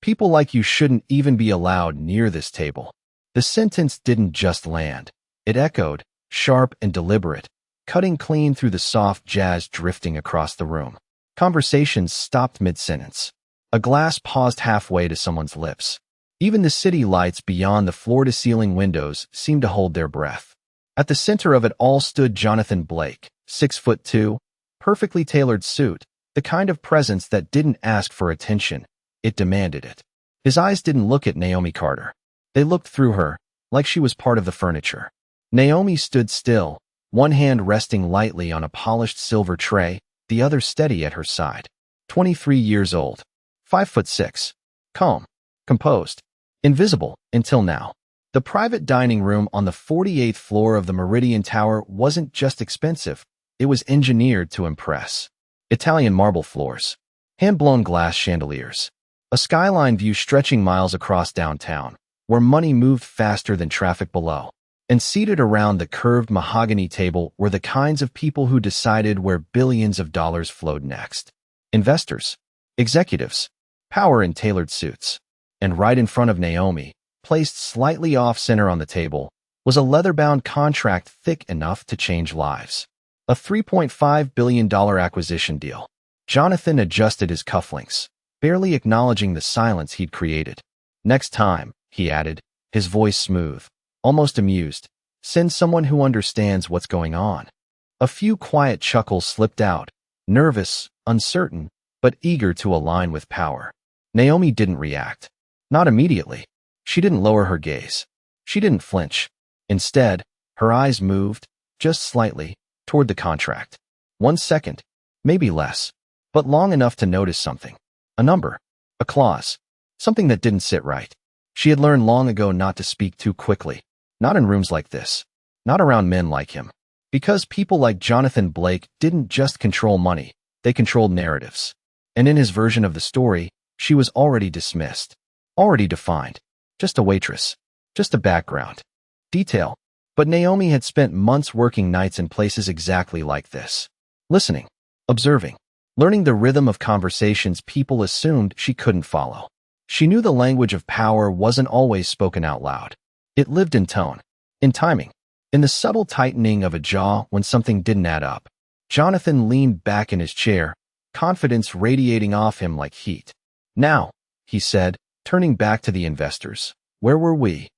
People like you shouldn't even be allowed near this table. The sentence didn't just land. It echoed, sharp and deliberate, cutting clean through the soft jazz drifting across the room. Conversations stopped mid-sentence. A glass paused halfway to someone's lips. Even the city lights beyond the floor-to-ceiling windows seemed to hold their breath. At the center of it all stood Jonathan Blake, 6'2", perfectly tailored suit, the kind of presence that didn't ask for attention, it demanded it. His eyes didn't look at Naomi Carter. They looked through her, like she was part of the furniture. Naomi stood still, one hand resting lightly on a polished silver tray, the other steady at her side. 23 years old, 5'6", calm, composed, invisible until now. The private dining room on the 48th floor of the Meridian Tower wasn't just expensive, it was engineered to impress. Italian marble floors, hand-blown glass chandeliers, a skyline view stretching miles across downtown, where money moved faster than traffic below. And seated around the curved mahogany table were the kinds of people who decided where billions of dollars flowed next. Investors, executives, power in tailored suits. And right in front of Naomi, placed slightly off-center on the table, was a leather-bound contract thick enough to change lives. A $3.5 billion acquisition deal. Jonathan adjusted his cufflinks, barely acknowledging the silence he'd created. Next time, he added, his voice smooth, almost amused, send someone who understands what's going on. A few quiet chuckles slipped out, nervous, uncertain, but eager to align with power. Naomi didn't react. Not immediately. She didn't lower her gaze. She didn't flinch. Instead, her eyes moved, just slightly, toward the contract. 1 second, maybe less, but long enough to notice something. A number, a clause, something that didn't sit right. She had learned long ago not to speak too quickly. Not in rooms like this. Not around men like him. Because people like Jonathan Blake didn't just control money, they controlled narratives. And in his version of the story, she was already dismissed. Already defined. Just a waitress. Just a background. Detail. But Naomi had spent months working nights in places exactly like this. Listening. Observing. Learning the rhythm of conversations people assumed she couldn't follow. She knew the language of power wasn't always spoken out loud. It lived in tone, in timing, in the subtle tightening of a jaw when something didn't add up. Jonathan leaned back in his chair, confidence radiating off him like heat. Now, he said, turning back to the investors, where were we?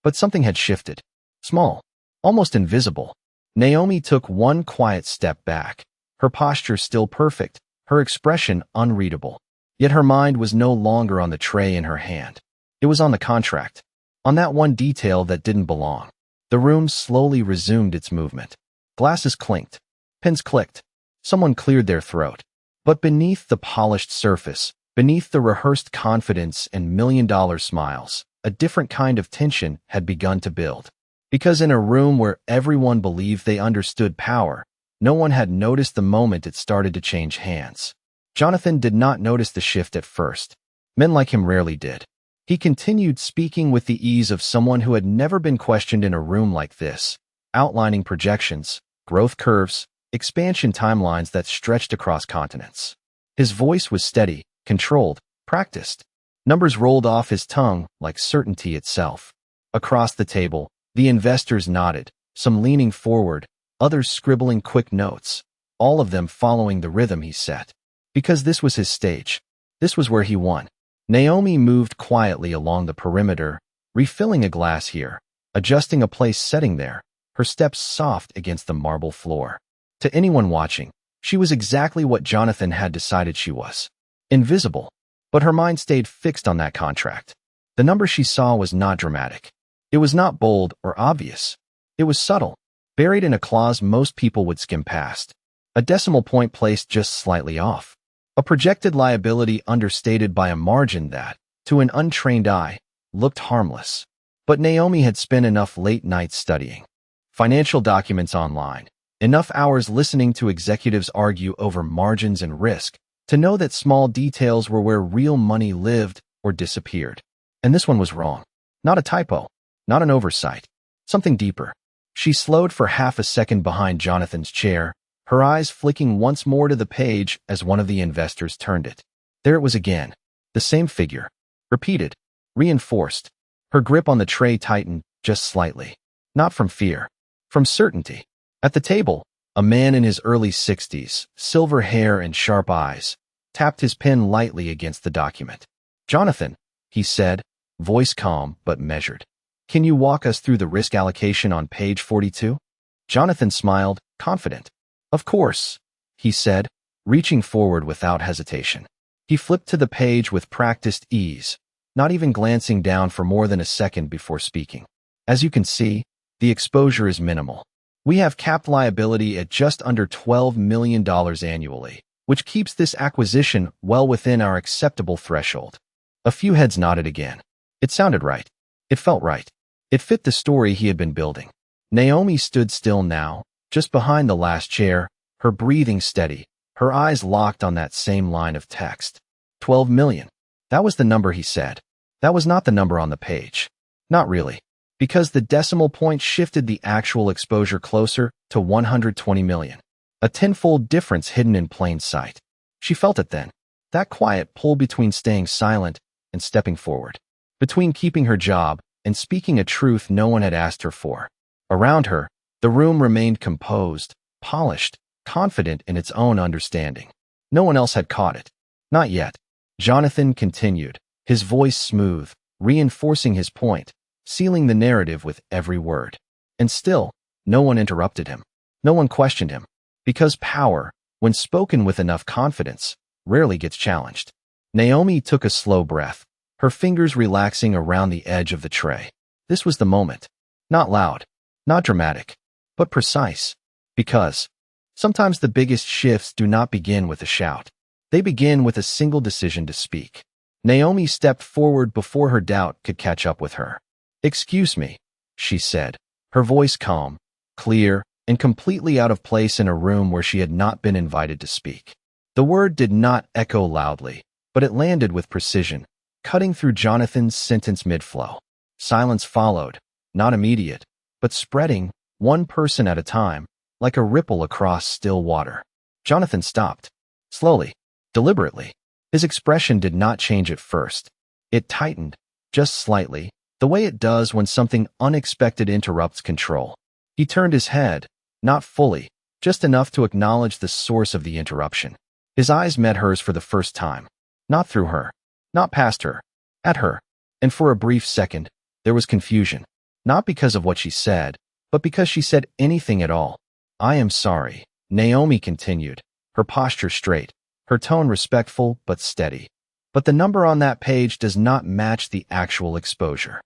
But something had shifted. Small, almost invisible. Naomi took one quiet step back, her posture still perfect, her expression unreadable. Yet her mind was no longer on the tray in her hand. It was on the contract. On that one detail that didn't belong. The room slowly resumed its movement. Glasses clinked. Pens clicked. Someone cleared their throat. But beneath the polished surface, beneath the rehearsed confidence and million-dollar smiles, a different kind of tension had begun to build. Because in a room where everyone believed they understood power, no one had noticed the moment it started to change hands. Jonathan did not notice the shift at first. Men like him rarely did. He continued speaking with the ease of someone who had never been questioned in a room like this, outlining projections, growth curves, expansion timelines that stretched across continents. His voice was steady, controlled, practiced. Numbers rolled off his tongue like certainty itself. Across the table, the investors nodded, some leaning forward, others scribbling quick notes, all of them following the rhythm he set. Because this was his stage. This was where he won. Naomi moved quietly along the perimeter, refilling a glass here, adjusting a place setting there, her steps soft against the marble floor. To anyone watching, she was exactly what Jonathan had decided she was. Invisible. But her mind stayed fixed on that contract. The number she saw was not dramatic. It was not bold or obvious. It was subtle, buried in a clause most people would skim past. A decimal point placed just slightly off. A projected liability understated by a margin that, to an untrained eye, looked harmless. But Naomi had spent enough late nights studying financial documents online, enough hours listening to executives argue over margins and risk, to know that small details were where real money lived or disappeared. And this one was wrong. Not a typo. Not an oversight. Something deeper. She slowed for half a second behind Jonathan's chair, her eyes flicking once more to the page as one of the investors turned it. There it was again. The same figure. Repeated. Reinforced. Her grip on the tray tightened just slightly. Not from fear. From certainty. At the table, a man in his early 60s, silver hair and sharp eyes, tapped his pen lightly against the document. "Jonathan," he said, voice calm but measured. "Can you walk us through the risk allocation on page 42? Jonathan smiled, confident. "Of course," he said, reaching forward without hesitation. He flipped to the page with practiced ease, not even glancing down for more than a second before speaking. "As you can see, the exposure is minimal. We have capped liability at just under $12 million annually, which keeps this acquisition well within our acceptable threshold." A few heads nodded again. It sounded right. It felt right. It fit the story he had been building. Naomi stood still now, just behind the last chair, her breathing steady, her eyes locked on that same line of text. 12 million. That was the number he said. That was not the number on the page. Not really. Because the decimal point shifted the actual exposure closer to 120 million. A tenfold difference hidden in plain sight. She felt it then. That quiet pull between staying silent and stepping forward. Between keeping her job and speaking a truth no one had asked her for. Around her, the room remained composed, polished, confident in its own understanding. No one else had caught it. Not yet. Jonathan continued, his voice smooth, reinforcing his point, sealing the narrative with every word. And still, no one interrupted him. No one questioned him. Because power, when spoken with enough confidence, rarely gets challenged. Naomi took a slow breath, her fingers relaxing around the edge of the tray. This was the moment. Not loud, not dramatic, but precise. Because sometimes the biggest shifts do not begin with a shout. They begin with a single decision to speak. Naomi stepped forward before her doubt could catch up with her. "Excuse me," she said, her voice calm, clear, and completely out of place in a room where she had not been invited to speak. The word did not echo loudly, but it landed with precision, cutting through Jonathan's sentence mid-flow. Silence followed, not immediate, but spreading, one person at a time, like a ripple across still water. Jonathan stopped. Slowly, deliberately. His expression did not change at first. It tightened, just slightly, the way it does when something unexpected interrupts control. He turned his head, not fully, just enough to acknowledge the source of the interruption. His eyes met hers for the first time. Not through her, not past her, at her. And for a brief second, there was confusion. Not because of what she said, but because she said anything at all. "I am sorry," Naomi continued, her posture straight, her tone respectful but steady. "But the number on that page does not match the actual exposure."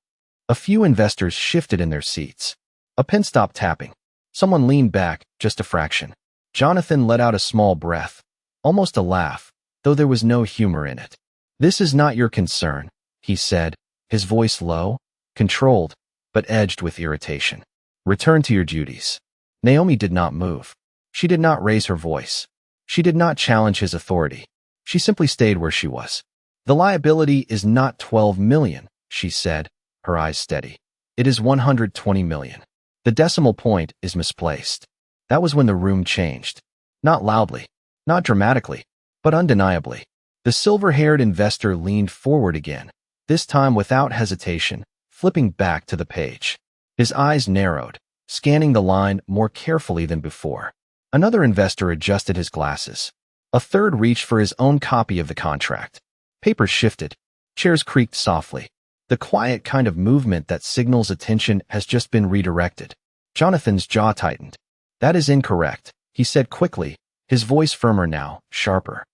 A few investors shifted in their seats. A pen stopped tapping. Someone leaned back, just a fraction. Jonathan let out a small breath, almost a laugh, though there was no humor in it. "This is not your concern," he said, his voice low, controlled, but edged with irritation. "Return to your duties." Naomi did not move. She did not raise her voice. She did not challenge his authority. She simply stayed where she was. "The liability is not 12 million, she said, her eyes steady. "It is 120 million. The decimal point is misplaced." That was when the room changed. Not loudly, not dramatically, but undeniably. The silver-haired investor leaned forward again, this time without hesitation, flipping back to the page. His eyes narrowed, scanning the line more carefully than before. Another investor adjusted his glasses. A third reached for his own copy of the contract. Papers shifted. Chairs creaked softly. The quiet kind of movement that signals attention has just been redirected. Jonathan's jaw tightened. "That is incorrect," he said quickly, his voice firmer now, sharper.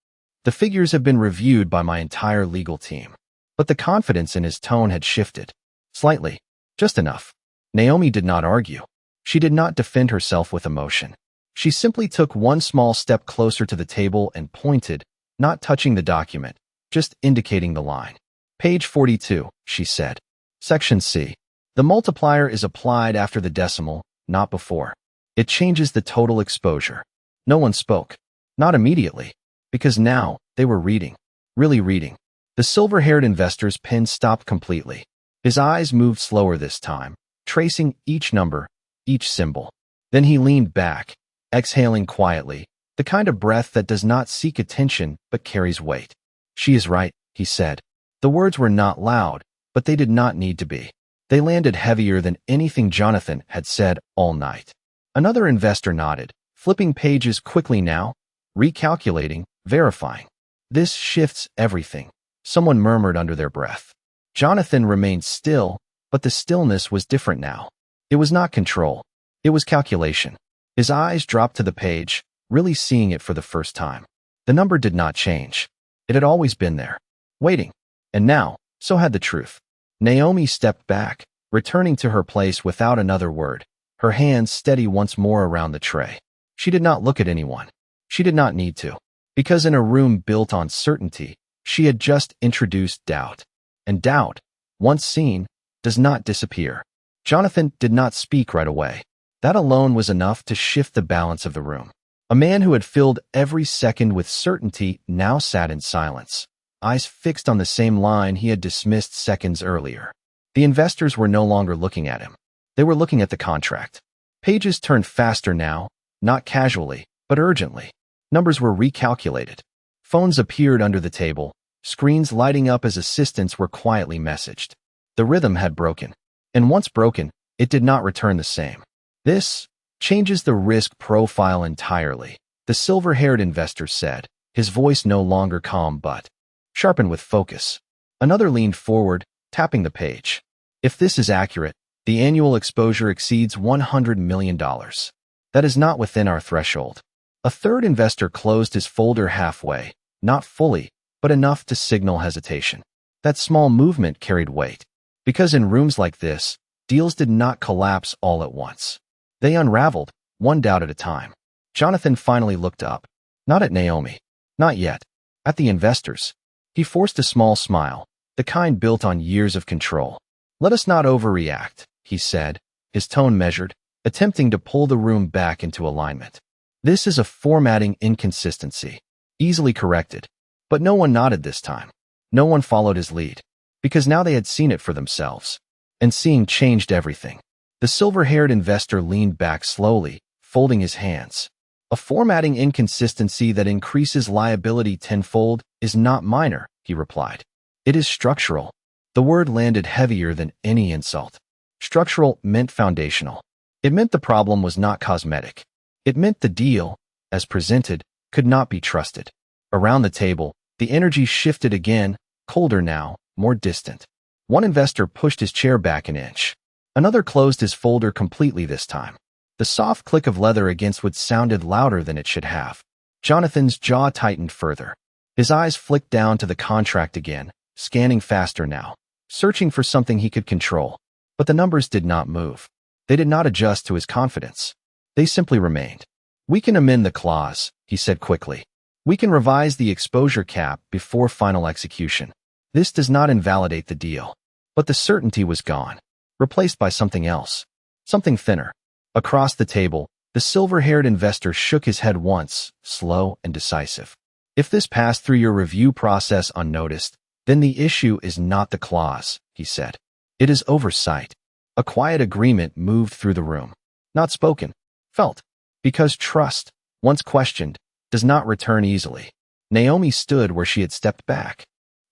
"The figures have been reviewed by my entire legal team." But the confidence in his tone had shifted. Slightly. Just enough. Naomi did not argue. She did not defend herself with emotion. She simply took one small step closer to the table and pointed, not touching the document, just indicating the line. "Page 42, she said. "Section C. The multiplier is applied after the decimal, not before. It changes the total exposure." No one spoke. Not immediately. Because now, they were reading. Really reading. The silver-haired investor's pen stopped completely. His eyes moved slower this time, tracing each number, each symbol. Then he leaned back, exhaling quietly, the kind of breath that does not seek attention but carries weight. "She is right," he said. The words were not loud, but they did not need to be. They landed heavier than anything Jonathan had said all night. Another investor nodded, flipping pages quickly now, recalculating, verifying. This shifts everything, someone murmured under their breath. Jonathan remained still, but the stillness was different now. It was not control. It was calculation. His eyes dropped to the page, really seeing it for the first time. The number did not change. It had always been there, waiting. And now, so had the truth. Naomi stepped back, returning to her place without another word, her hands steady once more around the tray. She did not look at anyone. She did not need to. Because in a room built on certainty, she had just introduced doubt. And doubt, once seen, does not disappear. Jonathan did not speak right away. That alone was enough to shift the balance of the room. A man who had filled every second with certainty now sat in silence, eyes fixed on the same line he had dismissed seconds earlier. The investors were no longer looking at him. They were looking at the contract. Pages turned faster now, not casually, but urgently. Numbers were recalculated. Phones appeared under the table, screens lighting up as assistants were quietly messaged. The rhythm had broken. And once broken, it did not return the same. This changes the risk profile entirely, the silver-haired investor said, his voice no longer calm but sharpened with focus. Another leaned forward, tapping the page. If this is accurate, the annual exposure exceeds $100 million. That is not within our threshold. A third investor closed his folder halfway, not fully, but enough to signal hesitation. That small movement carried weight. Because in rooms like this, deals did not collapse all at once. They unraveled, one doubt at a time. Jonathan finally looked up. Not at Naomi. Not yet. At the investors. He forced a small smile, the kind built on years of control. Let us not overreact, he said, his tone measured, attempting to pull the room back into alignment. This is a formatting inconsistency, easily corrected. But no one nodded this time. No one followed his lead. Because now they had seen it for themselves. And seeing changed everything. The silver-haired investor leaned back slowly, folding his hands. A formatting inconsistency that increases liability tenfold is not minor, he replied. It is structural. The word landed heavier than any insult. Structural meant foundational. It meant the problem was not cosmetic. It meant the deal, as presented, could not be trusted. Around the table, the energy shifted again, colder now, more distant. One investor pushed his chair back an inch. Another closed his folder completely this time. The soft click of leather against wood sounded louder than it should have. Jonathan's jaw tightened further. His eyes flicked down to the contract again, scanning faster now, searching for something he could control. But the numbers did not move. They did not adjust to his confidence. They simply remained. We can amend the clause, he said quickly. We can revise the exposure cap before final execution. This does not invalidate the deal. But the certainty was gone, replaced by something else, something thinner. Across the table, the silver-haired investor shook his head once, slow and decisive. If this passed through your review process unnoticed, then the issue is not the clause, he said. It is oversight. A quiet agreement moved through the room. Not spoken, felt. Because trust, once questioned, does not return easily. Naomi stood where she had stepped back.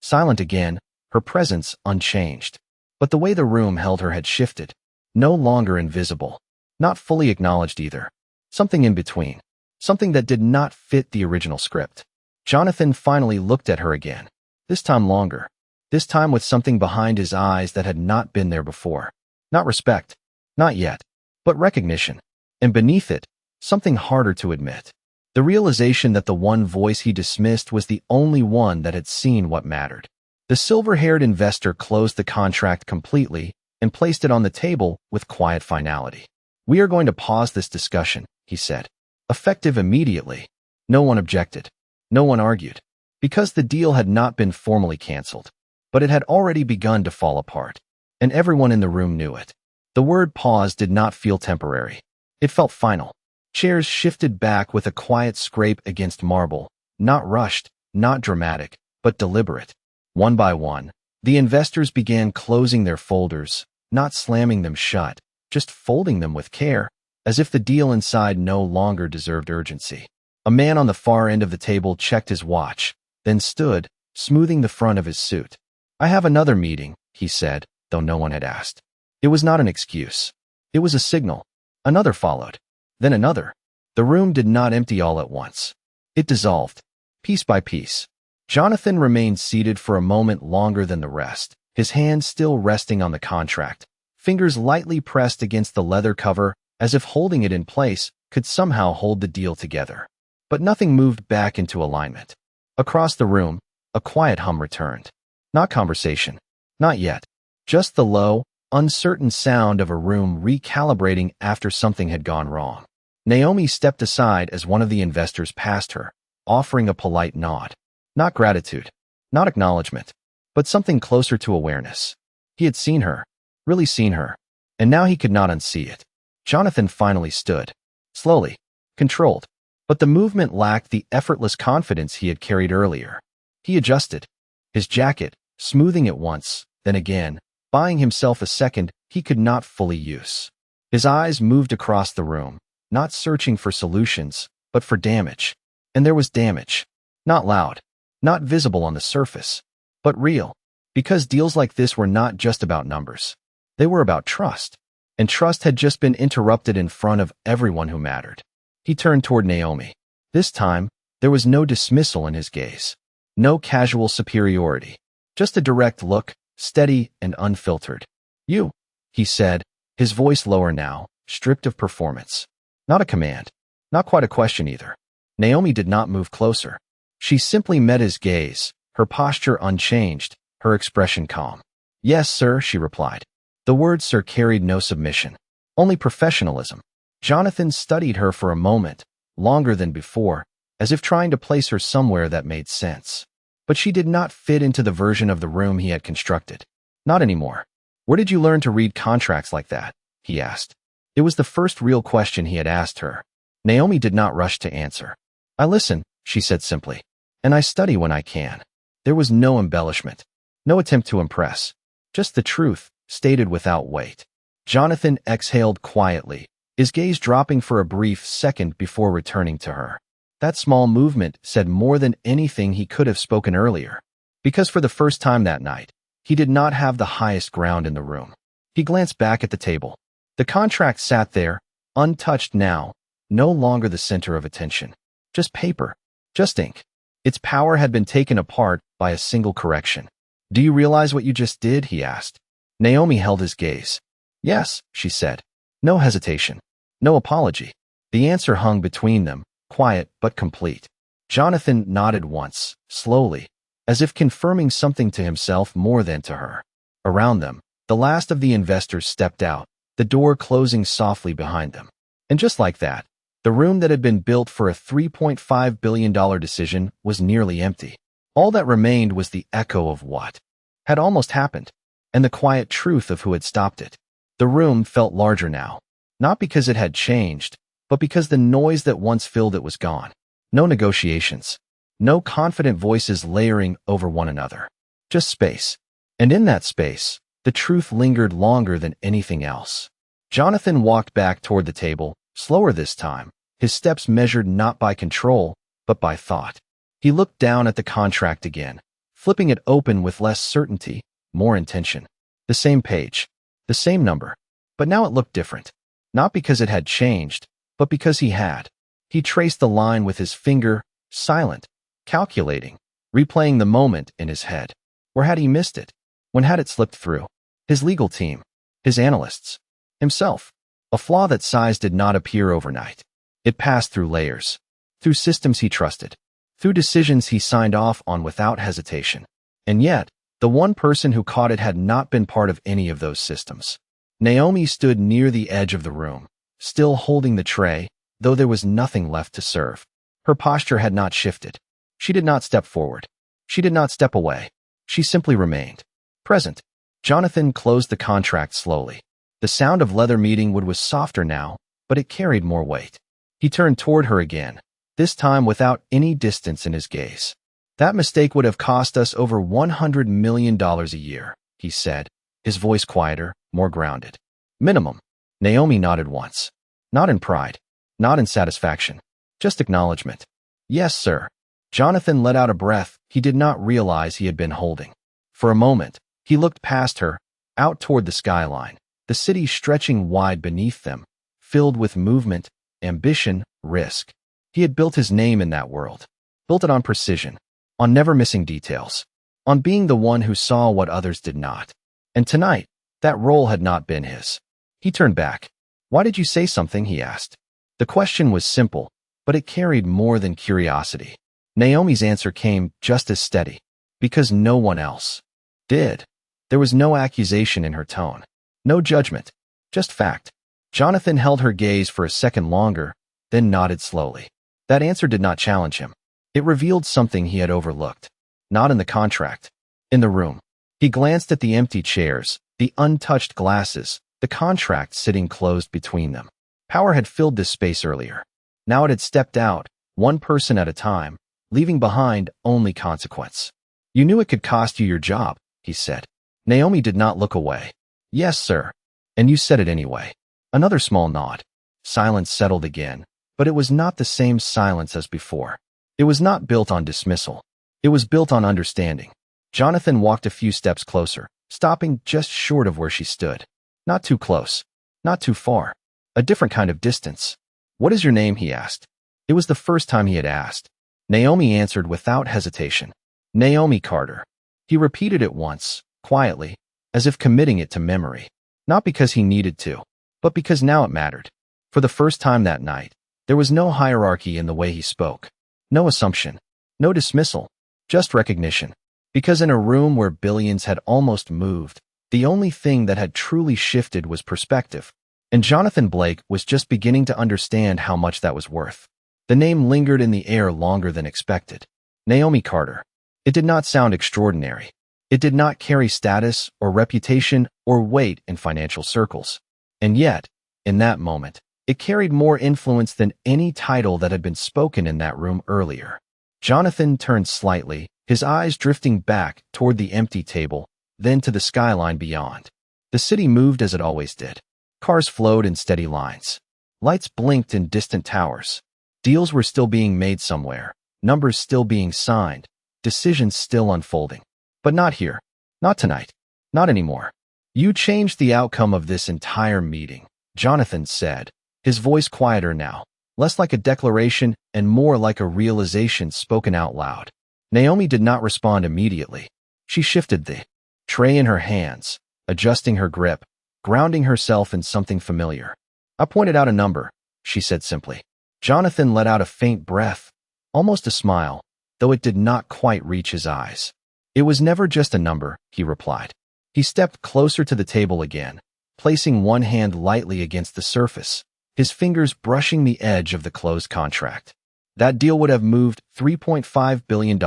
Silent again, her presence unchanged. But the way the room held her had shifted. No longer invisible. Not fully acknowledged either. Something in between. Something that did not fit the original script. Jonathan finally looked at her again. This time longer. This time with something behind his eyes that had not been there before. Not respect. Not yet. But recognition. And beneath it, something harder to admit. The realization that the one voice he dismissed was the only one that had seen what mattered. The silver-haired investor closed the contract completely and placed it on the table with quiet finality. We are going to pause this discussion, he said. Effective immediately. No one objected. No one argued. Because the deal had not been formally canceled. But it had already begun to fall apart. And everyone in the room knew it. The word pause did not feel temporary. It felt final. Chairs shifted back with a quiet scrape against marble, not rushed, not dramatic, but deliberate. One by one, the investors began closing their folders, not slamming them shut, just folding them with care, as if the deal inside no longer deserved urgency. A man on the far end of the table checked his watch, then stood, smoothing the front of his suit. I have another meeting, he said, though no one had asked. It was not an excuse. It was a signal. Another followed. Then another. The room did not empty all at once. It dissolved, piece by piece. Jonathan remained seated for a moment longer than the rest, his hands still resting on the contract, fingers lightly pressed against the leather cover as if holding it in place could somehow hold the deal together. But nothing moved back into alignment. Across the room, a quiet hum returned. Not conversation. Not yet. Just the low, uncertain sound of a room recalibrating after something had gone wrong. Naomi stepped aside as one of the investors passed her, offering a polite nod. Not gratitude, not acknowledgement, but something closer to awareness. He had seen her, really seen her, and now he could not unsee it. Jonathan finally stood. Slowly, controlled, but the movement lacked the effortless confidence he had carried earlier. He adjusted his jacket, smoothing it once, then again, buying himself a second he could not fully use. His eyes moved across the room, not searching for solutions, but for damage. And there was damage. Not loud, not visible on the surface, but real. Because deals like this were not just about numbers. They were about trust. And trust had just been interrupted in front of everyone who mattered. He turned toward Naomi. This time, there was no dismissal in his gaze. No casual superiority. Just a direct look, steady and unfiltered. You, he said, his voice lower now, stripped of performance. Not a command. Not quite a question either. Naomi did not move closer. She simply met his gaze, her posture unchanged, her expression calm. Yes, sir, she replied. The word sir carried no submission, only professionalism. Jonathan studied her for a moment, longer than before, as if trying to place her somewhere that made sense. But she did not fit into the version of the room he had constructed. Not anymore. Where did you learn to read contracts like that? He asked. It was the first real question he had asked her. Naomi did not rush to answer. I listen, she said simply. And I study when I can. There was no embellishment, no attempt to impress. Just the truth, stated without weight. Jonathan exhaled quietly, his gaze dropping for a brief second before returning to her. That small movement said more than anything he could have spoken earlier. Because for the first time that night, he did not have the highest ground in the room. He glanced back at the table. The contract sat there, untouched now, no longer the center of attention. Just paper. Just ink. Its power had been taken apart by a single correction. Do you realize what you just did? He asked. Naomi held his gaze. Yes, she said. No hesitation. No apology. The answer hung between them, quiet but complete. Jonathan nodded once, slowly, as if confirming something to himself more than to her. Around them, the last of the investors stepped out, the door closing softly behind them. And just like that, the room that had been built for a $3.5 billion decision was nearly empty. All that remained was the echo of what had almost happened, and the quiet truth of who had stopped it. The room felt larger now, not because it had changed, but because the noise that once filled it was gone. No negotiations, no confident voices layering over one another. Just space. And in that space, the truth lingered longer than anything else. Jonathan walked back toward the table, slower this time, his steps measured not by control, but by thought. He looked down at the contract again, flipping it open with less certainty, more intention. The same page, the same number, but now it looked different. Not because it had changed, but because he had. He traced the line with his finger, silent, calculating, replaying the moment in his head. Where had he missed it? When had it slipped through? His legal team, his analysts, himself. A flaw that size did not appear overnight. It passed through layers, through systems he trusted, through decisions he signed off on without hesitation. And yet, the one person who caught it had not been part of any of those systems. Naomi stood near the edge of the room, still holding the tray, though there was nothing left to serve. Her posture had not shifted. She did not step forward. She did not step away. She simply remained present. Jonathan closed the contract slowly. The sound of leather meeting wood was softer now, but it carried more weight. He turned toward her again, this time without any distance in his gaze. That mistake would have cost us over $100 million a year, he said, his voice quieter, more grounded. Minimum. Naomi nodded once. Not in pride, not in satisfaction, just acknowledgement. Yes, sir. Jonathan let out a breath he did not realize he had been holding. For a moment, he looked past her, out toward the skyline, the city stretching wide beneath them, filled with movement, ambition, risk. He had built his name in that world, built it on precision, on never missing details, on being the one who saw what others did not. And tonight, that role had not been his. He turned back. "Why did you say something?" he asked. The question was simple, but it carried more than curiosity. Naomi's answer came just as steady. Because no one else did. There was no accusation in her tone. No judgment. Just fact. Jonathan held her gaze for a second longer, then nodded slowly. That answer did not challenge him. It revealed something he had overlooked. Not in the contract. In the room. He glanced at the empty chairs, the untouched glasses, the contract sitting closed between them. Power had filled this space earlier. Now it had stepped out, one person at a time, leaving behind only consequence. "You knew it could cost you your job," he said. Naomi did not look away. "Yes, sir. And you said it anyway." Another small nod. Silence settled again, but it was not the same silence as before. It was not built on dismissal. It was built on understanding. Jonathan walked a few steps closer, stopping just short of where she stood. Not too close. Not too far. A different kind of distance. "What is your name?" he asked. It was the first time he had asked. Naomi answered without hesitation. "Naomi Carter." He repeated it once, quietly, as if committing it to memory. Not because he needed to, but because now it mattered. For the first time that night, there was no hierarchy in the way he spoke. No assumption. No dismissal. Just recognition. Because in a room where billions had almost moved, the only thing that had truly shifted was perspective. And Jonathan Blake was just beginning to understand how much that was worth. The name lingered in the air longer than expected. Naomi Carter. It did not sound extraordinary. It did not carry status or reputation or weight in financial circles. And yet, in that moment, it carried more influence than any title that had been spoken in that room earlier. Jonathan turned slightly, his eyes drifting back toward the empty table, then to the skyline beyond. The city moved as it always did. Cars flowed in steady lines. Lights blinked in distant towers. Deals were still being made somewhere, numbers still being signed, decisions still unfolding. But not here. Not tonight. Not anymore. "You changed the outcome of this entire meeting," Jonathan said, his voice quieter now, less like a declaration and more like a realization spoken out loud. Naomi did not respond immediately. She shifted the tray in her hands, adjusting her grip, grounding herself in something familiar. "I pointed out a number," she said simply. Jonathan let out a faint breath, almost a smile, though it did not quite reach his eyes. "It was never just a number," he replied. He stepped closer to the table again, placing one hand lightly against the surface, his fingers brushing the edge of the closed contract. "That deal would have moved $3.5 billion,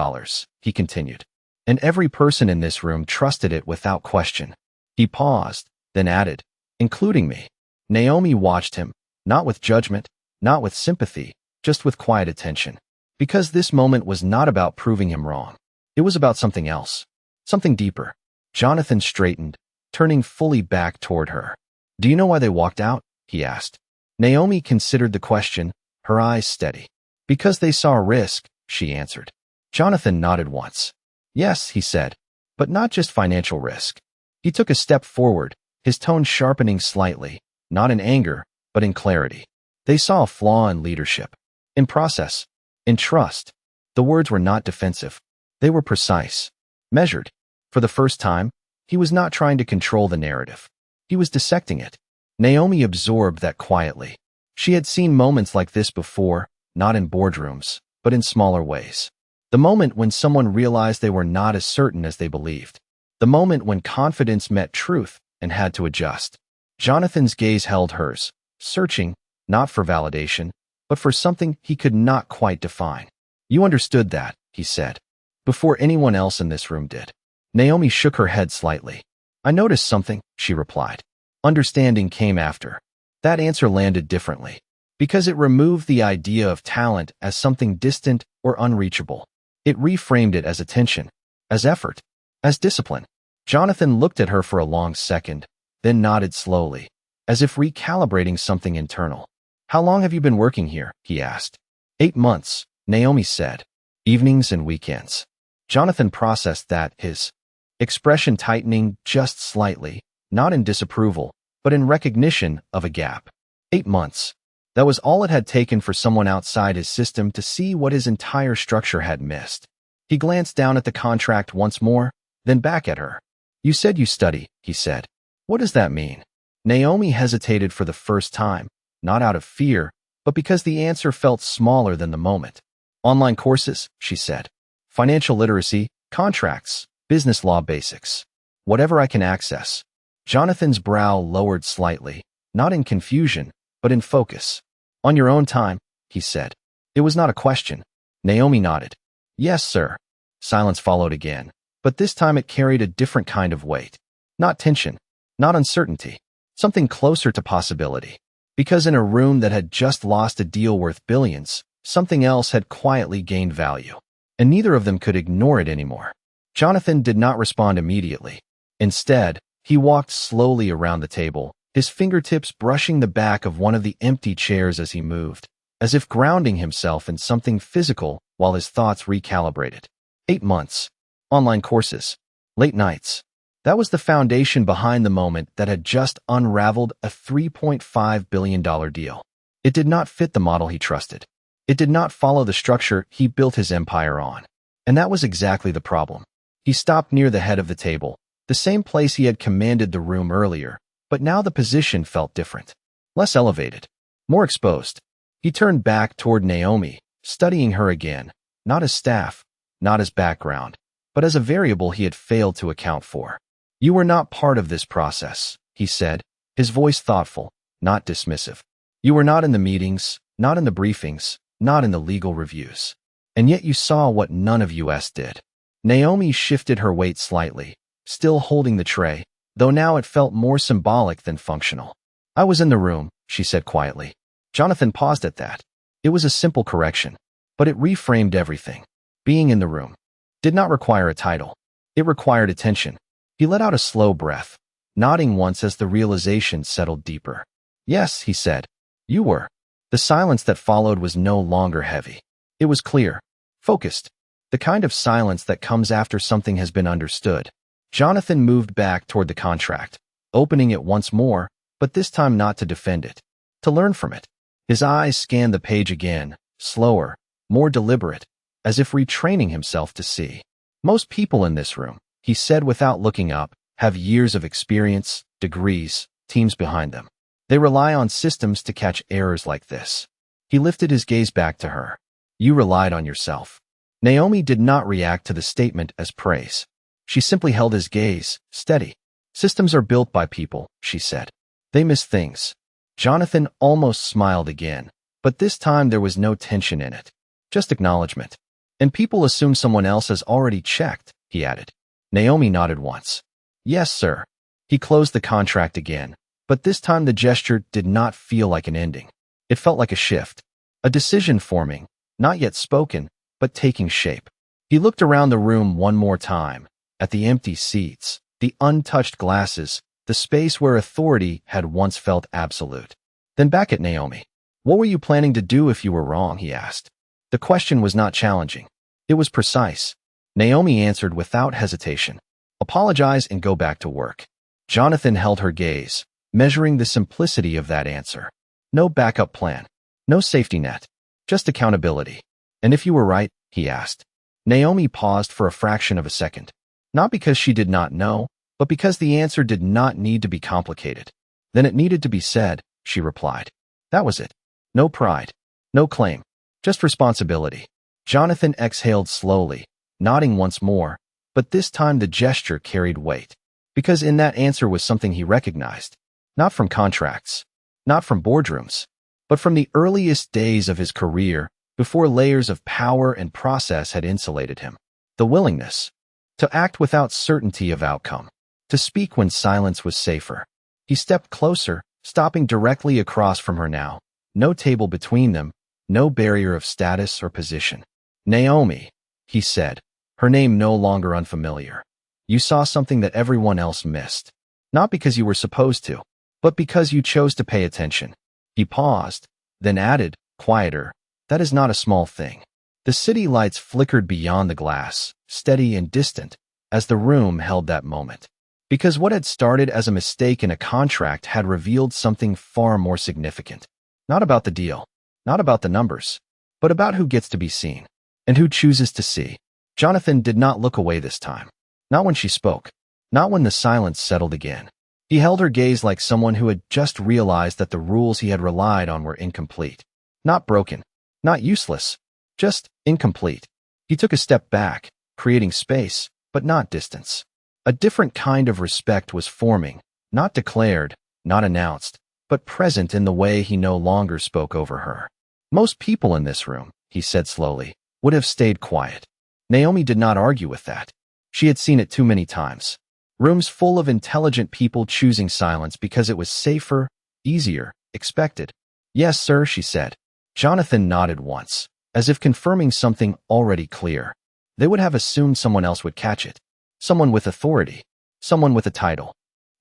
he continued. "And every person in this room trusted it without question." He paused, then added, "Including me." Naomi watched him, not with judgment, not with sympathy, just with quiet attention. Because this moment was not about proving him wrong. It was about something else, something deeper. Jonathan straightened, turning fully back toward her. "Do you know why they walked out?" he asked. Naomi considered the question, her eyes steady. "Because they saw a risk," she answered. Jonathan nodded once. "Yes," he said, "but not just financial risk." He took a step forward, his tone sharpening slightly, not in anger, but in clarity. "They saw a flaw in leadership, in process, in trust." The words were not defensive. They were precise, measured. For the first time, he was not trying to control the narrative. He was dissecting it. Naomi absorbed that quietly. She had seen moments like this before, not in boardrooms, but in smaller ways. The moment when someone realized they were not as certain as they believed. The moment when confidence met truth and had to adjust. Jonathan's gaze held hers, searching, not for validation, but for something he could not quite define. "You understood that," he said, "before anyone else in this room did." Naomi shook her head slightly. "I noticed something," she replied. Understanding came after. That answer landed differently, because it removed the idea of talent as something distant or unreachable. It reframed it as attention, as effort, as discipline. Jonathan looked at her for a long second, then nodded slowly, as if recalibrating something internal. "How long have you been working here?" he asked. 8 months, Naomi said. "Evenings and weekends." Jonathan processed that, his expression tightening just slightly, not in disapproval, but in recognition of a gap. 8 months. That was all it had taken for someone outside his system to see what his entire structure had missed. He glanced down at the contract once more, then back at her. "You said you study," he said. "What does that mean?" Naomi hesitated for the first time, not out of fear, but because the answer felt smaller than the moment. "Online courses," she said. "Financial literacy, contracts, business law basics. Whatever I can access." Jonathan's brow lowered slightly, not in confusion, but in focus. "On your own time," he said. It was not a question. Naomi nodded. "Yes, sir." Silence followed again, but this time it carried a different kind of weight. Not tension, not uncertainty, something closer to possibility. Because in a room that had just lost a deal worth billions, something else had quietly gained value, and neither of them could ignore it anymore. Jonathan did not respond immediately. Instead, he walked slowly around the table, his fingertips brushing the back of one of the empty chairs as he moved, as if grounding himself in something physical while his thoughts recalibrated. 8 months. Online courses. Late nights. That was the foundation behind the moment that had just unraveled a $3.5 billion deal. It did not fit the model he trusted. It did not follow the structure he built his empire on. And that was exactly the problem. He stopped near the head of the table, the same place he had commanded the room earlier, but now the position felt different. Less elevated. More exposed. He turned back toward Naomi, studying her again, not as staff, not as background, but as a variable he had failed to account for. "You were not part of this process," he said, his voice thoughtful, not dismissive. "You were not in the meetings, not in the briefings, not in the legal reviews. And yet you saw what none of us did." Naomi shifted her weight slightly, still holding the tray, though now it felt more symbolic than functional. "I was in the room," she said quietly. Jonathan paused at that. It was a simple correction, but it reframed everything. Being in the room did not require a title. It required attention. He let out a slow breath, nodding once as the realization settled deeper. "Yes," he said. "You were." The silence that followed was no longer heavy. It was clear, focused, the kind of silence that comes after something has been understood. Jonathan moved back toward the contract, opening it once more, but this time not to defend it, to learn from it. His eyes scanned the page again, slower, more deliberate, as if retraining himself to see. "Most people in this room," he said without looking up, "have years of experience, degrees, teams behind them. They rely on systems to catch errors like this." He lifted his gaze back to her. "You relied on yourself." Naomi did not react to the statement as praise. She simply held his gaze, steady. "Systems are built by people," she said. "They miss things." Jonathan almost smiled again, but this time there was no tension in it, just acknowledgement. "And people assume someone else has already checked," he added. Naomi nodded once. "Yes, sir." He closed the contract again, but this time the gesture did not feel like an ending. It felt like a shift, a decision forming, not yet spoken, but taking shape. He looked around the room one more time, at the empty seats, the untouched glasses, the space where authority had once felt absolute. Then back at Naomi. "What were you planning to do if you were wrong?" he asked. The question was not challenging. It was precise. Naomi answered without hesitation. "Apologize and go back to work." Jonathan held her gaze, measuring the simplicity of that answer. No backup plan, no safety net, just accountability. "And if you were right?" he asked. Naomi paused for a fraction of a second, not because she did not know, but because the answer did not need to be complicated. "Then it needed to be said," she replied. That was it. No pride, no claim, just responsibility. Jonathan exhaled slowly, nodding once more, but this time the gesture carried weight, because in that answer was something he recognized, not from contracts, not from boardrooms, but from the earliest days of his career, before layers of power and process had insulated him. The willingness to act without certainty of outcome, to speak when silence was safer. He stepped closer, stopping directly across from her now. No table between them, no barrier of status or position. "Naomi," he said, her name no longer unfamiliar. "You saw something that everyone else missed. Not because you were supposed to, but because you chose to pay attention." He paused, then added, quieter, "That is not a small thing." The city lights flickered beyond the glass, steady and distant, as the room held that moment. Because what had started as a mistake in a contract had revealed something far more significant. Not about the deal, not about the numbers, but about who gets to be seen and who chooses to see. Jonathan did not look away this time. Not when she spoke. Not when the silence settled again. He held her gaze like someone who had just realized that the rules he had relied on were incomplete. Not broken. Not useless. Just incomplete. He took a step back, creating space, but not distance. A different kind of respect was forming, not declared, not announced, but present in the way he no longer spoke over her. Most people in this room, he said slowly, would have stayed quiet. Naomi did not argue with that. She had seen it too many times. Rooms full of intelligent people choosing silence because it was safer, easier, expected. Yes, sir, she said. Jonathan nodded once, as if confirming something already clear. They would have assumed someone else would catch it. Someone with authority. Someone with a title.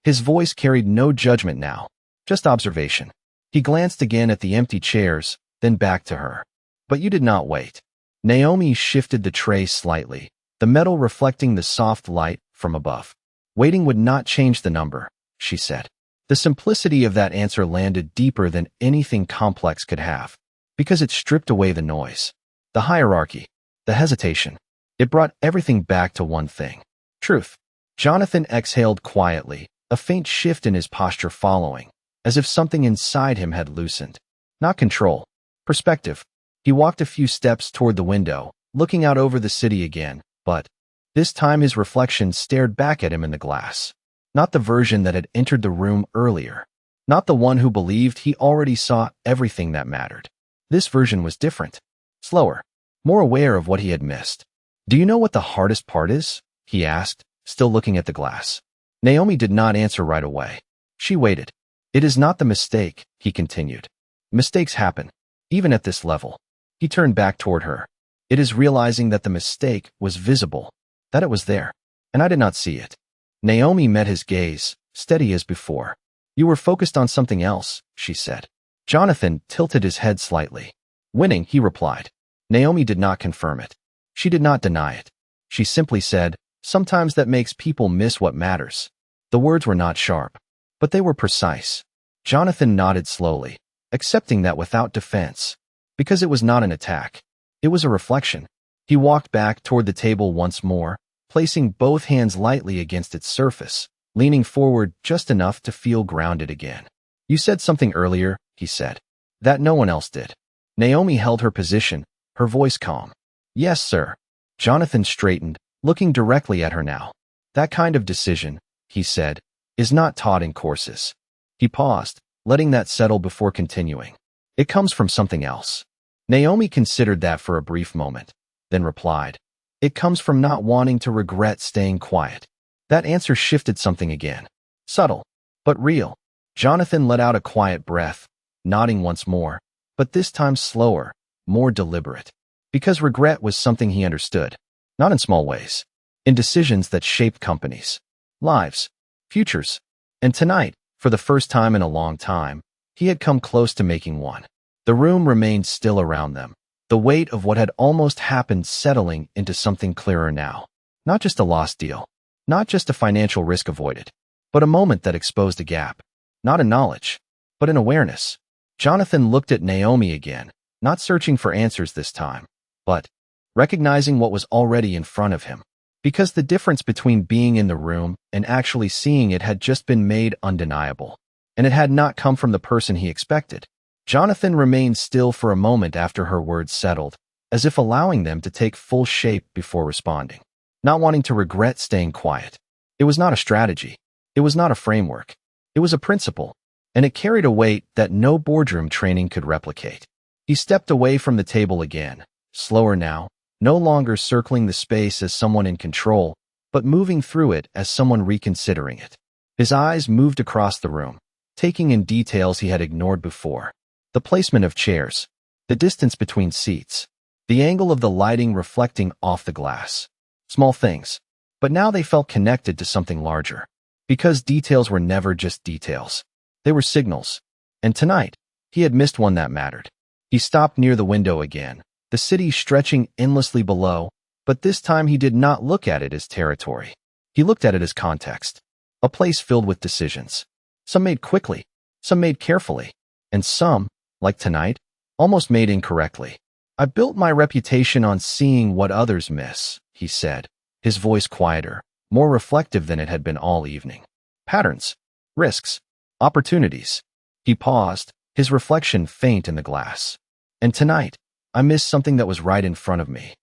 His voice carried no judgment now, just observation. He glanced again at the empty chairs, then back to her. But you did not wait. Naomi shifted the tray slightly, the metal reflecting the soft light from above. Waiting would not change the number, she said. The simplicity of that answer landed deeper than anything complex could have, because it stripped away the noise, the hierarchy, the hesitation. It brought everything back to one thing. Truth. Jonathan exhaled quietly, a faint shift in his posture following, as if something inside him had loosened. Not control. Perspective. He walked a few steps toward the window, looking out over the city again, but this time his reflection stared back at him in the glass. Not the version that had entered the room earlier. Not the one who believed he already saw everything that mattered. This version was different. Slower. More aware of what he had missed. Do you know what the hardest part is? He asked, still looking at the glass. Naomi did not answer right away. She waited. It is not the mistake, he continued. Mistakes happen, even at this level. He turned back toward her. It is realizing that the mistake was visible, that it was there, and I did not see it. Naomi met his gaze, steady as before. You were focused on something else, she said. Jonathan tilted his head slightly. Winning, he replied. Naomi did not confirm it. She did not deny it. She simply said, sometimes that makes people miss what matters. The words were not sharp, but they were precise. Jonathan nodded slowly, accepting that without defense, because it was not an attack. It was a reflection. He walked back toward the table once more, placing both hands lightly against its surface, leaning forward just enough to feel grounded again. You said something earlier, he said, that no one else did. Naomi held her position, her voice calm. Yes, sir. Jonathan straightened, looking directly at her now. That kind of decision, he said, is not taught in courses. He paused, letting that settle before continuing. It comes from something else. Naomi considered that for a brief moment, then replied, it comes from not wanting to regret staying quiet. That answer shifted something again. Subtle, but real. Jonathan let out a quiet breath, nodding once more, but this time slower, more deliberate. Because regret was something he understood, not in small ways, in decisions that shaped companies, lives, futures. And tonight, for the first time in a long time, he had come close to making one. The room remained still around them, the weight of what had almost happened settling into something clearer now. Not just a lost deal, not just a financial risk avoided, but a moment that exposed a gap. Not in knowledge, but in awareness. Jonathan looked at Naomi again, not searching for answers this time, but recognizing what was already in front of him. Because the difference between being in the room and actually seeing it had just been made undeniable, and it had not come from the person he expected. Jonathan remained still for a moment after her words settled, as if allowing them to take full shape before responding. Not wanting to regret staying quiet. It was not a strategy. It was not a framework. It was a principle, and it carried a weight that no boardroom training could replicate. He stepped away from the table again, slower now, no longer circling the space as someone in control, but moving through it as someone reconsidering it. His eyes moved across the room, taking in details he had ignored before. The placement of chairs, the distance between seats, the angle of the lighting reflecting off the glass. Small things, but now they felt connected to something larger. Because details were never just details. They were signals. And tonight, he had missed one that mattered. He stopped near the window again, the city stretching endlessly below, but this time he did not look at it as territory. He looked at it as context. A place filled with decisions. Some made quickly, some made carefully, and some, like tonight, almost made incorrectly. I built my reputation on seeing what others miss, he said, his voice quieter, more reflective than it had been all evening. Patterns, risks, opportunities. He paused, his reflection faint in the glass. And tonight, I missed something that was right in front of me.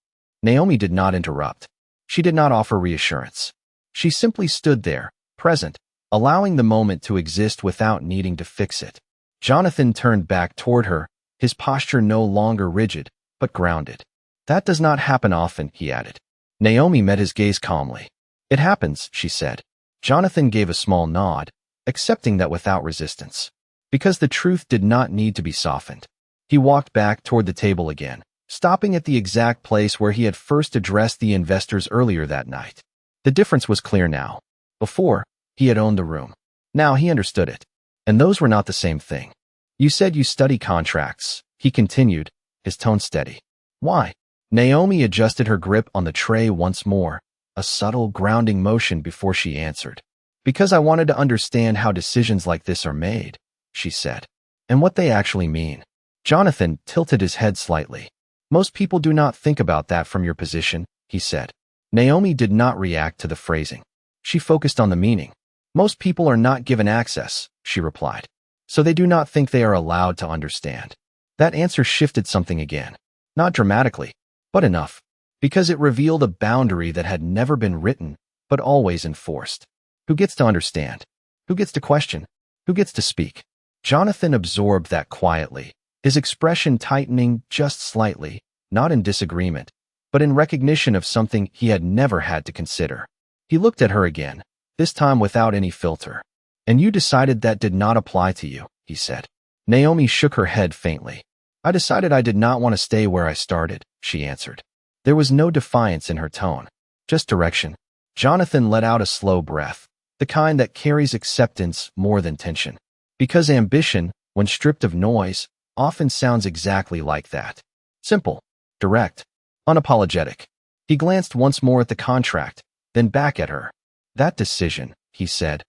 Naomi did not interrupt. She did not offer reassurance. She simply stood there, present, allowing the moment to exist without needing to fix it. Jonathan turned back toward her, his posture no longer rigid, but grounded. That does not happen often, he added. Naomi met his gaze calmly. It happens, she said. Jonathan gave a small nod, accepting that without resistance. Because the truth did not need to be softened. He walked back toward the table again, stopping at the exact place where he had first addressed the investors earlier that night. The difference was clear now. Before, he had owned the room. Now he understood it. And those were not the same thing. You said you study contracts, he continued, his tone steady. Why? Naomi adjusted her grip on the tray once more, a subtle grounding motion before she answered. Because I wanted to understand how decisions like this are made, she said, and what they actually mean. Jonathan tilted his head slightly. Most people do not think about that from your position, he said. Naomi did not react to the phrasing. She focused on the meaning. Most people are not given access, she replied. So they do not think they are allowed to understand. That answer shifted something again. Not dramatically, but enough. Because it revealed a boundary that had never been written, but always enforced. Who gets to understand? Who gets to question? Who gets to speak? Jonathan absorbed that quietly, his expression tightening just slightly, not in disagreement, but in recognition of something he had never had to consider. He looked at her again, this time without any filter. And you decided that did not apply to you, he said. Naomi shook her head faintly. I decided I did not want to stay where I started, she answered. There was no defiance in her tone, just direction. Jonathan let out a slow breath, the kind that carries acceptance more than tension. Because ambition, when stripped of noise, often sounds exactly like that. Simple, direct, unapologetic. He glanced once more at the contract, then back at her. That decision, he said,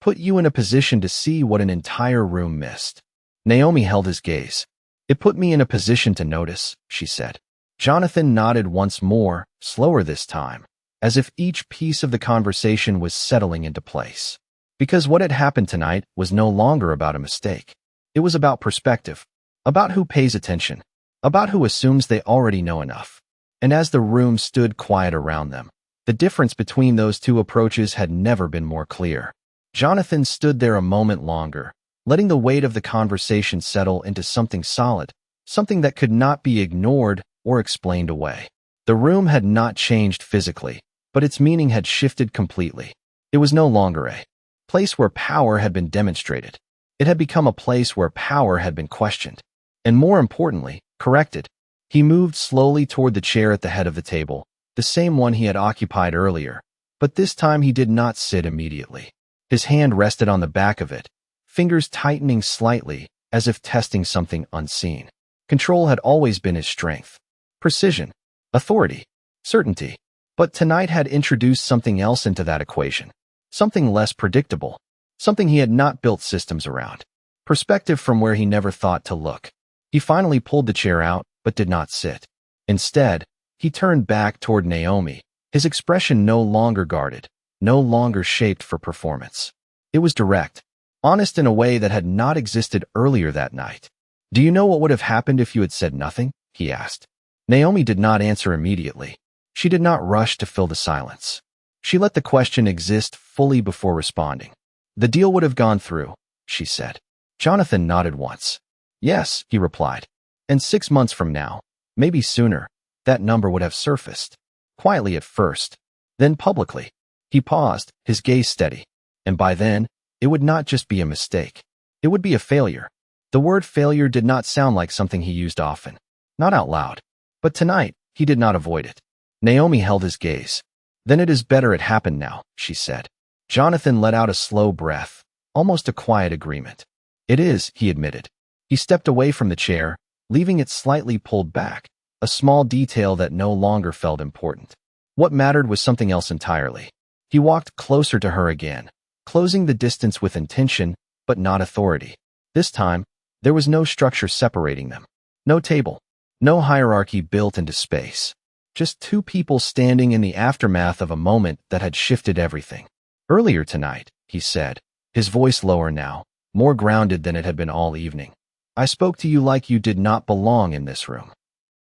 put you in a position to see what an entire room missed. Naomi held his gaze. It put me in a position to notice, she said. Jonathan nodded once more, slower this time, as if each piece of the conversation was settling into place. Because what had happened tonight was no longer about a mistake. It was about perspective, about who pays attention, about who assumes they already know enough. And as the room stood quiet around them, the difference between those two approaches had never been more clear. Jonathan stood there a moment longer, letting the weight of the conversation settle into something solid, something that could not be ignored or explained away. The room had not changed physically, but its meaning had shifted completely. It was no longer a place where power had been demonstrated. It had become a place where power had been questioned, and more importantly, corrected. He moved slowly toward the chair at the head of the table, the same one he had occupied earlier, but this time he did not sit immediately. His hand rested on the back of it, fingers tightening slightly, as if testing something unseen. Control had always been his strength. Precision, authority, certainty. But tonight had introduced something else into that equation. Something less predictable. Something he had not built systems around. Perspective from where he never thought to look. He finally pulled the chair out, but did not sit. Instead, he turned back toward Naomi, his expression no longer guarded, no longer shaped for performance. It was direct, honest in a way that had not existed earlier that night. Do you know what would have happened if you had said nothing? He asked. Naomi did not answer immediately. She did not rush to fill the silence. She let the question exist fully before responding. The deal would have gone through, she said. Jonathan nodded once. Yes, he replied. And 6 months from now, maybe sooner, that number would have surfaced. Quietly at first, then publicly. He paused, his gaze steady. And by then, it would not just be a mistake. It would be a failure. The word failure did not sound like something he used often. Not out loud. But tonight, he did not avoid it. Naomi held his gaze. Then it is better it happened now, she said. Jonathan let out a slow breath, almost a quiet agreement. It is, he admitted. He stepped away from the chair, leaving it slightly pulled back, a small detail that no longer felt important. What mattered was something else entirely. He walked closer to her again, closing the distance with intention, but not authority. This time, there was no structure separating them. No table. No hierarchy built into space. Just two people standing in the aftermath of a moment that had shifted everything. Earlier tonight, he said, his voice lower now, more grounded than it had been all evening. I spoke to you like you did not belong in this room.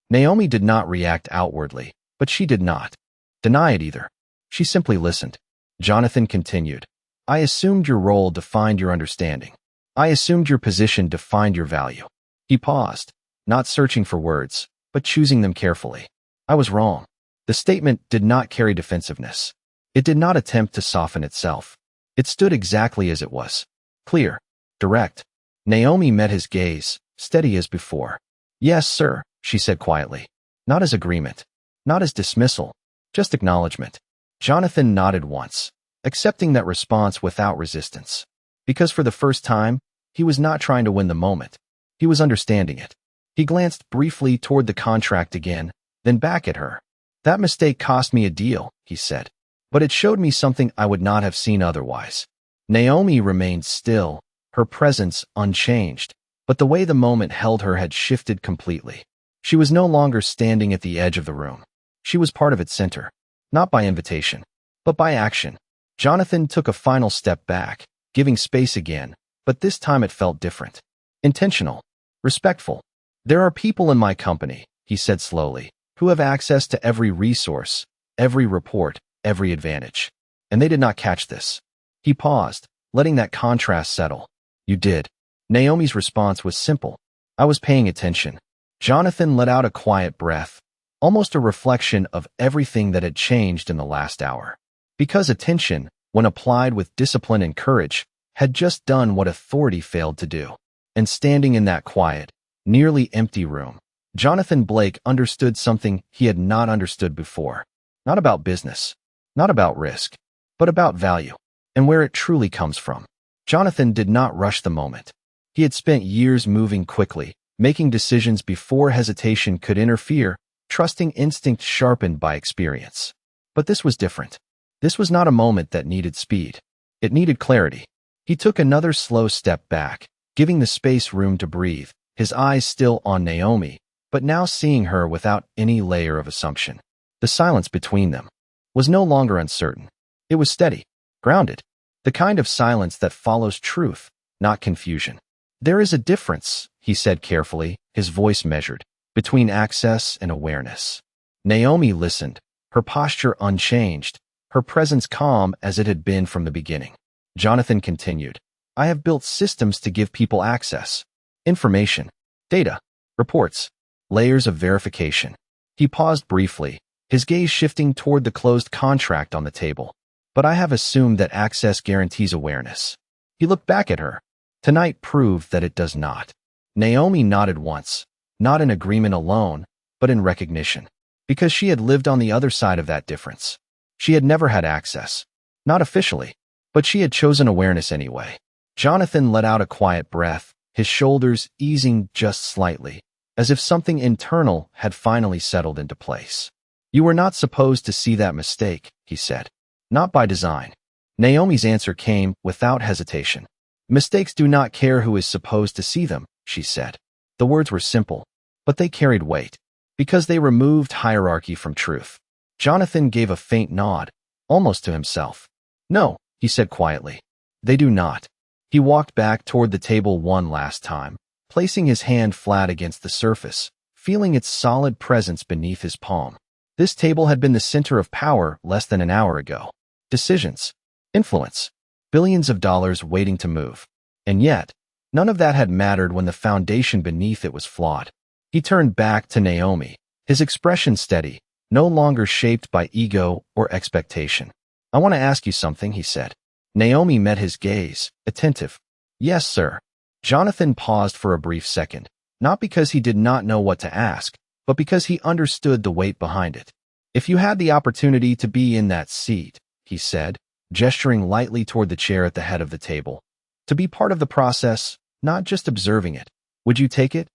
Naomi did not react outwardly, but she did not deny it either. She simply listened. Jonathan continued. I assumed your role defined your understanding. I assumed your position defined your value. He paused, not searching for words, but choosing them carefully. I was wrong. The statement did not carry defensiveness. It did not attempt to soften itself. It stood exactly as it was. Clear. Direct. Naomi met his gaze, steady as before. Yes, sir, she said quietly. Not as agreement. Not as dismissal. Just acknowledgement. Jonathan nodded once, accepting that response without resistance. Because for the first time, he was not trying to win the moment. He was understanding it. He glanced briefly toward the contract again, then back at her. That mistake cost me a deal, he said. But it showed me something I would not have seen otherwise. Naomi remained still, her presence unchanged, but the way the moment held her had shifted completely. She was no longer standing at the edge of the room. She was part of its center, not by invitation, but by action. Jonathan took a final step back, giving space again, but this time it felt different. Intentional. Respectful. There are people in my company, he said slowly, who have access to every resource, every report, every advantage. And they did not catch this. He paused, letting that contrast settle. You did. Naomi's response was simple. I was paying attention. Jonathan let out a quiet breath, almost a reflection of everything that had changed in the last hour. Because attention, when applied with discipline and courage, had just done what authority failed to do. And standing in that quiet, nearly empty room, Jonathan Blake understood something he had not understood before. Not about business, not about risk, but about value, and where it truly comes from. Jonathan did not rush the moment. He had spent years moving quickly, making decisions before hesitation could interfere, trusting instinct sharpened by experience. But this was different. This was not a moment that needed speed. It needed clarity. He took another slow step back, giving the space room to breathe, his eyes still on Naomi, but now seeing her without any layer of assumption. The silence between them was no longer uncertain. It was steady, grounded, the kind of silence that follows truth, not confusion. There is a difference, he said carefully, his voice measured, between access and awareness. Naomi listened, her posture unchanged, her presence calm as it had been from the beginning. Jonathan continued, I have built systems to give people access. Information, data, reports, layers of verification. He paused briefly, his gaze shifting toward the closed contract on the table. But I have assumed that access guarantees awareness. He looked back at her. Tonight proved that it does not. Naomi nodded once, not in agreement alone, but in recognition. Because she had lived on the other side of that difference. She had never had access. Not officially, but she had chosen awareness anyway. Jonathan let out a quiet breath, his shoulders easing just slightly, as if something internal had finally settled into place. You were not supposed to see that mistake, he said. Not by design. Naomi's answer came without hesitation. Mistakes do not care who is supposed to see them, she said. The words were simple, but they carried weight, because they removed hierarchy from truth. Jonathan gave a faint nod, almost to himself. No, he said quietly. They do not. He walked back toward the table one last time, placing his hand flat against the surface, feeling its solid presence beneath his palm. This table had been the center of power less than an hour ago. Decisions, influence, billions of dollars waiting to move. And yet, none of that had mattered when the foundation beneath it was flawed. He turned back to Naomi, his expression steady, no longer shaped by ego or expectation. I want to ask you something, he said. Naomi met his gaze, attentive. Yes, sir. Jonathan paused for a brief second, not because he did not know what to ask, but because he understood the weight behind it. If you had the opportunity to be in that seat, he said, gesturing lightly toward the chair at the head of the table, to be part of the process, not just observing it, would you take it?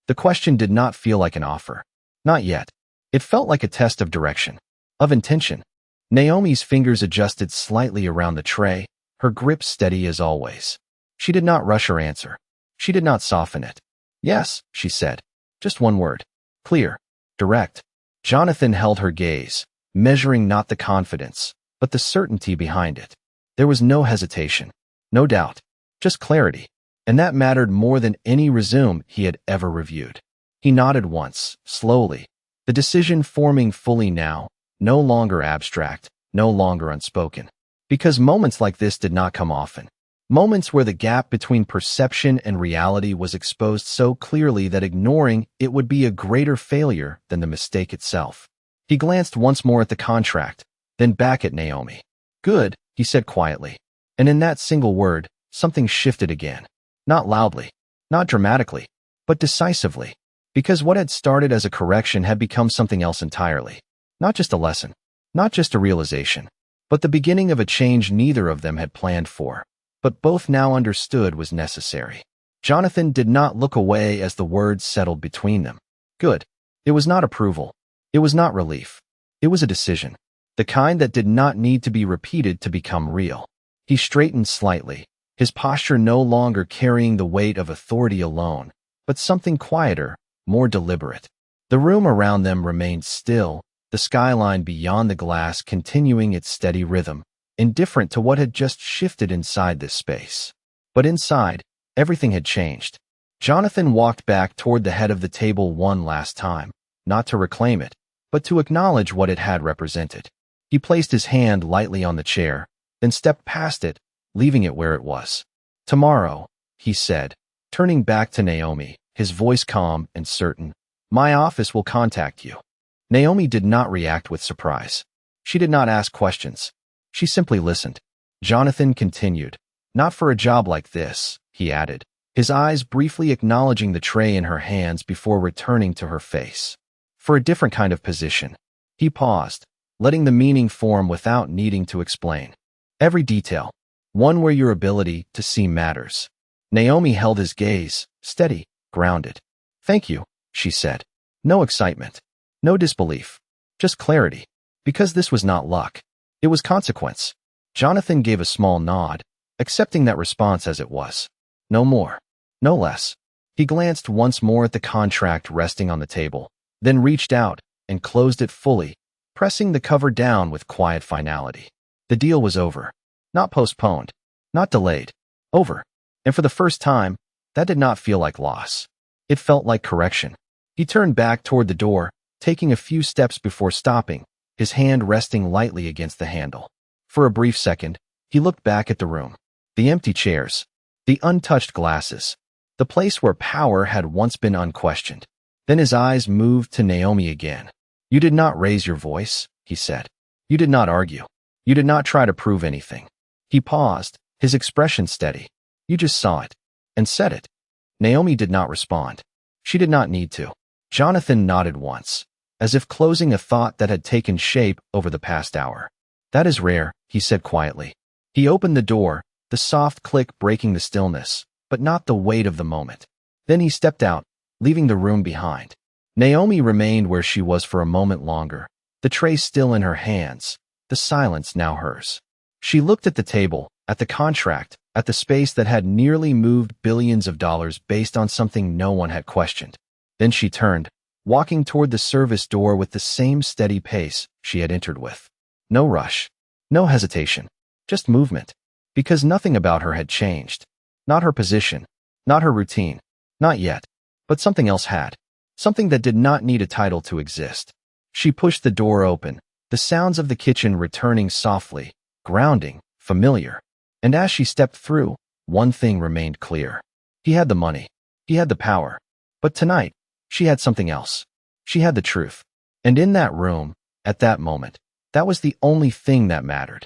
The question did not feel like an offer. Not yet. It felt like a test of direction, of intention. Naomi's fingers adjusted slightly around the tray, her grip steady as always. She did not rush her answer. She did not soften it. Yes, she said. Just one word. Clear. Direct. Jonathan held her gaze, measuring not the confidence, but the certainty behind it. There was no hesitation, no doubt, just clarity. And that mattered more than any resume he had ever reviewed. He nodded once, slowly, the decision forming fully now, no longer abstract, no longer unspoken. Because moments like this did not come often. Moments where the gap between perception and reality was exposed so clearly that ignoring it would be a greater failure than the mistake itself. He glanced once more at the contract, then back at Naomi. Good, he said quietly. And in that single word, something shifted again. Not loudly, not dramatically, but decisively. Because what had started as a correction had become something else entirely. Not just a lesson, not just a realization, but the beginning of a change neither of them had planned for, but both now understood was necessary. Jonathan did not look away as the words settled between them. Good. It was not approval. It was not relief. It was a decision. The kind that did not need to be repeated to become real. He straightened slightly, his posture no longer carrying the weight of authority alone, but something quieter, more deliberate. The room around them remained still, the skyline beyond the glass continuing its steady rhythm, indifferent to what had just shifted inside this space. But inside, everything had changed. Jonathan walked back toward the head of the table one last time, not to reclaim it, but to acknowledge what it had represented. He placed his hand lightly on the chair, then stepped past it, leaving it where it was. Tomorrow, he said, turning back to Naomi, his voice calm and certain, my office will contact you. Naomi did not react with surprise. She did not ask questions. She simply listened. Jonathan continued, not for a job like this, he added, his eyes briefly acknowledging the tray in her hands before returning to her face. For a different kind of position. He paused, letting the meaning form without needing to explain. Every detail, one where your ability to see matters. Naomi held his gaze, steady, grounded. Thank you, she said. No excitement. No disbelief. Just clarity. Because this was not luck. It was consequence. Jonathan gave a small nod, accepting that response as it was. No more. No less. He glanced once more at the contract resting on the table, then reached out and closed it fully, pressing the cover down with quiet finality. The deal was over. Not postponed. Not delayed. Over. And for the first time, that did not feel like loss. It felt like correction. He turned back toward the door, taking a few steps before stopping, his hand resting lightly against the handle. For a brief second, he looked back at the room. The empty chairs. The untouched glasses. The place where power had once been unquestioned. Then his eyes moved to Naomi again. You did not raise your voice, he said. You did not argue. You did not try to prove anything. He paused, his expression steady. You just saw it. And said it. Naomi did not respond. She did not need to. Jonathan nodded once, as if closing a thought that had taken shape over the past hour. That is rare, he said quietly. He opened the door, the soft click breaking the stillness, but not the weight of the moment. Then he stepped out, leaving the room behind. Naomi remained where she was for a moment longer, the tray still in her hands, the silence now hers. She looked at the table, at the contract, at the space that had nearly moved billions of dollars based on something no one had questioned. Then she turned, walking toward the service door with the same steady pace she had entered with. No rush, no hesitation, just movement. Because nothing about her had changed. Not her position, not her routine, not yet. But something else had. Something that did not need a title to exist. She pushed the door open, the sounds of the kitchen returning softly, grounding, familiar. And as she stepped through, one thing remained clear. He had the money. He had the power. But tonight, she had something else. She had the truth. And in that room, at that moment, that was the only thing that mattered.